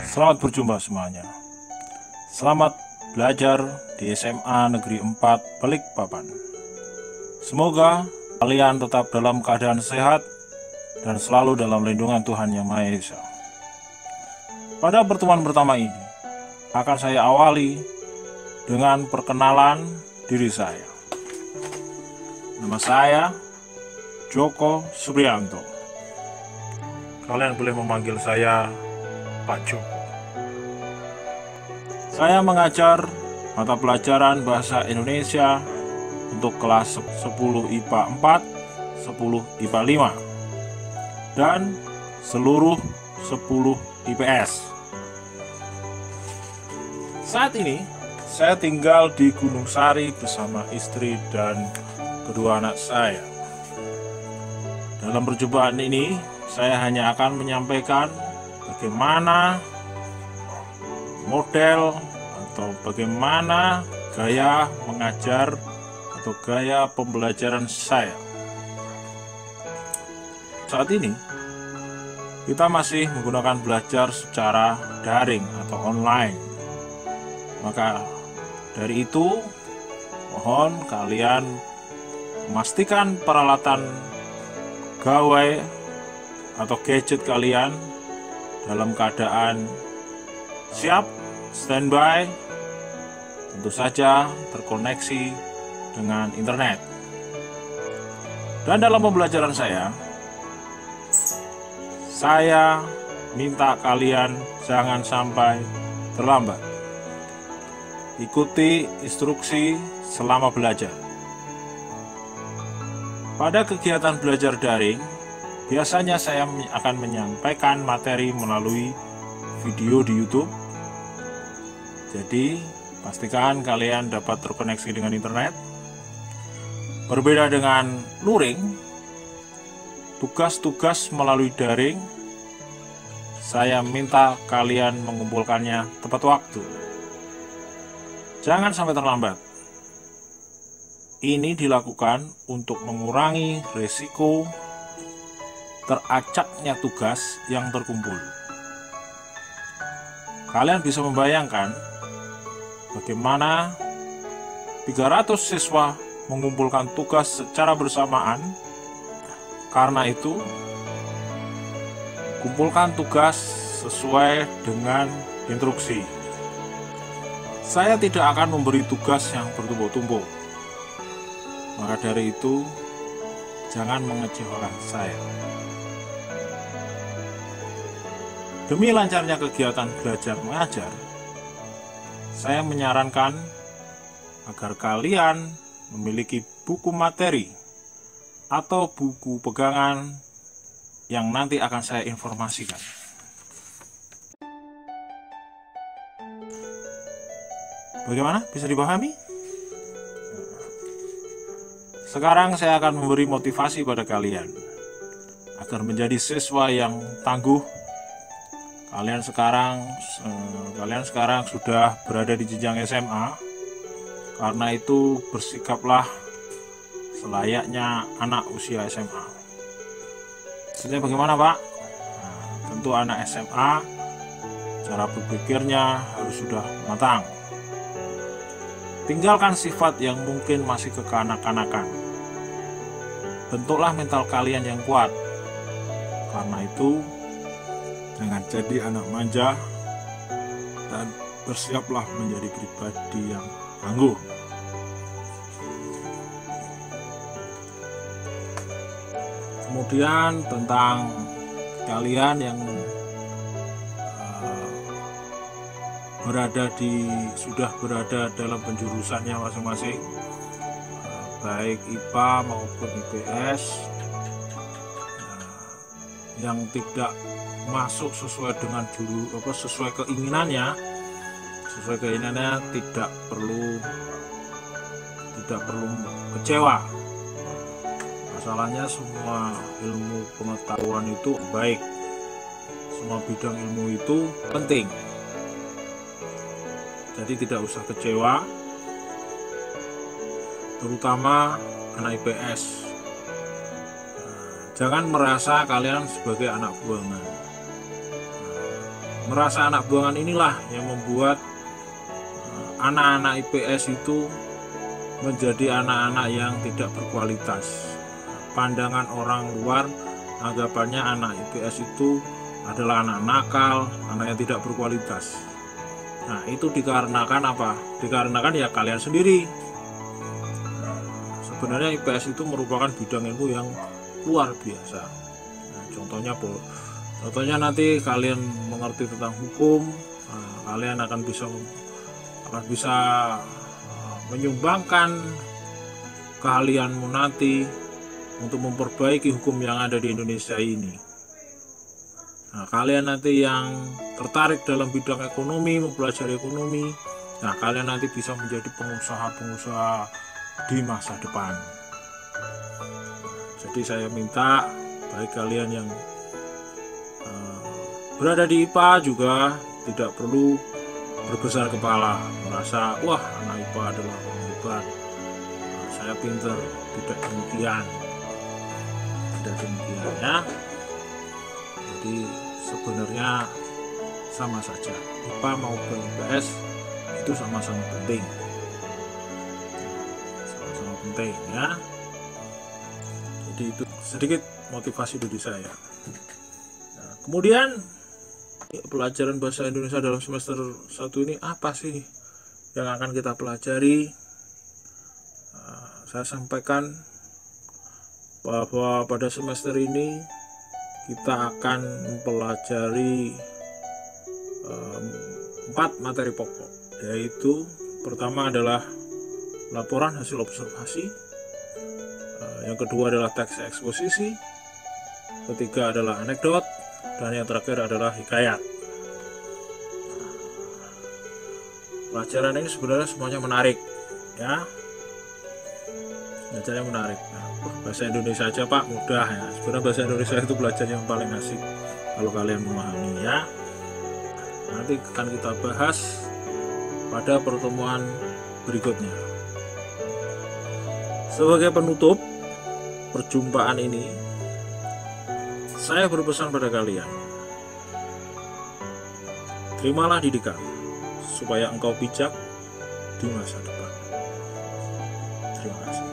Selamat berjumpa semuanya. Selamat belajar di SMA Negeri 4 Balikpapan. Semoga kalian tetap dalam keadaan sehat dan selalu dalam lindungan Tuhan Yang Maha Esa. Pada pertemuan pertama ini, akan saya awali dengan perkenalan diri saya. Nama saya Joko Supriyanto. Kalian boleh memanggil saya Pak Joko. Saya mengajar mata pelajaran Bahasa Indonesia untuk kelas 10 IPA 4, 10 IPA 5, dan seluruh 10 IPS. Saat ini, saya tinggal di Gunung Sari bersama istri dan kedua anak saya. Dalam perjumpaan ini, saya hanya akan menyampaikan bagaimana model atau bagaimana gaya mengajar atau gaya pembelajaran saya. Saat ini kita masih menggunakan belajar secara daring atau online. Maka dari itu mohon kalian memastikan peralatan gawai atau gadget kalian dalam keadaan siap, standby, tentu saja terkoneksi dengan internet. Dan dalam pembelajaran saya minta kalian jangan sampai terlambat. Ikuti instruksi selama belajar. Pada kegiatan belajar daring, biasanya saya akan menyampaikan materi melalui video di YouTube. Jadi, pastikan kalian dapat terkoneksi dengan internet. Berbeda dengan luring, tugas-tugas melalui daring, saya minta kalian mengumpulkannya tepat waktu. Jangan sampai terlambat. Ini dilakukan untuk mengurangi risiko teracaknya tugas yang terkumpul. Kalian bisa membayangkan bagaimana 300 siswa mengumpulkan tugas secara bersamaan. Karena itu, kumpulkan tugas sesuai dengan instruksi. Saya tidak akan memberi tugas yang bertumpuk-tumpuk. Maka dari itu, jangan mengecewakan saya. Demi lancarnya kegiatan belajar mengajar, saya menyarankan agar kalian memiliki buku materi atau buku pegangan yang nanti akan saya informasikan. Bagaimana? Bisa dipahami? Sekarang saya akan memberi motivasi pada kalian agar menjadi siswa yang tangguh. Kalian sekarang sudah berada di jenjang SMA. Karena itu bersikaplah selayaknya anak usia SMA. Maksudnya bagaimana, Pak? Nah, tentu anak SMA cara berpikirnya harus sudah matang. Tinggalkan sifat yang mungkin masih kekanak-kanakan. Bentuklah mental kalian yang kuat. Karena itu, jangan jadi anak manja dan bersiaplah menjadi pribadi yang tangguh. Kemudian tentang kalian yang sudah berada dalam penjurusannya masing-masing, baik IPA maupun IPS, yang tidak masuk sesuai dengan sesuai keinginannya tidak perlu kecewa. Masalahnya semua ilmu pengetahuan itu baik, semua bidang ilmu itu penting. Jadi tidak usah kecewa, terutama anak IPS. Jangan merasa kalian sebagai anak buangan. merasa anak buangan inilah yang membuat anak-anak IPS itu menjadi anak-anak yang tidak berkualitas. Pandangan orang luar anggapannya anak IPS itu adalah anak nakal, anak yang tidak berkualitas. Nah, itu dikarenakan apa? Dikarenakan ya kalian sendiri. Sebenarnya IPS itu merupakan bidang ilmu yang luar biasa. Nah, contohnya nanti kalian mengerti tentang hukum, kalian akan bisa menyumbangkan keahlianmu nanti untuk memperbaiki hukum yang ada di Indonesia ini. Nah, kalian nanti yang tertarik dalam bidang ekonomi, mempelajari ekonomi, nah kalian nanti bisa menjadi pengusaha-pengusaha di masa depan. Jadi saya minta bagi kalian yang berada di IPA juga tidak perlu berbesar kepala, merasa wah anak IPA adalah orang hebat, saya pinter. Tidak demikian ya. Jadi sebenarnya sama saja, IPA maupun IPS itu sama-sama penting, ya. Jadi itu sedikit motivasi dari saya. Nah, kemudian pelajaran bahasa Indonesia dalam semester 1 ini apa sih yang akan kita pelajari? Saya sampaikan bahwa pada semester ini kita akan mempelajari 4 materi pokok, yaitu pertama adalah laporan hasil observasi, yang kedua adalah teks eksposisi, ketiga adalah anekdot, dan yang terakhir adalah hikayat. Pelajaran ini sebenarnya semuanya menarik, ya. Belajarnya menarik. Bahasa Indonesia aja Pak mudah ya. Sebenarnya bahasa Indonesia itu belajar yang paling asik kalau kalian memahami, ya. Nanti akan kita bahas pada pertemuan berikutnya. Sebagai penutup perjumpaan ini, saya berpesan pada kalian, terimalah didikan supaya engkau bijak di masa depan. Terima kasih.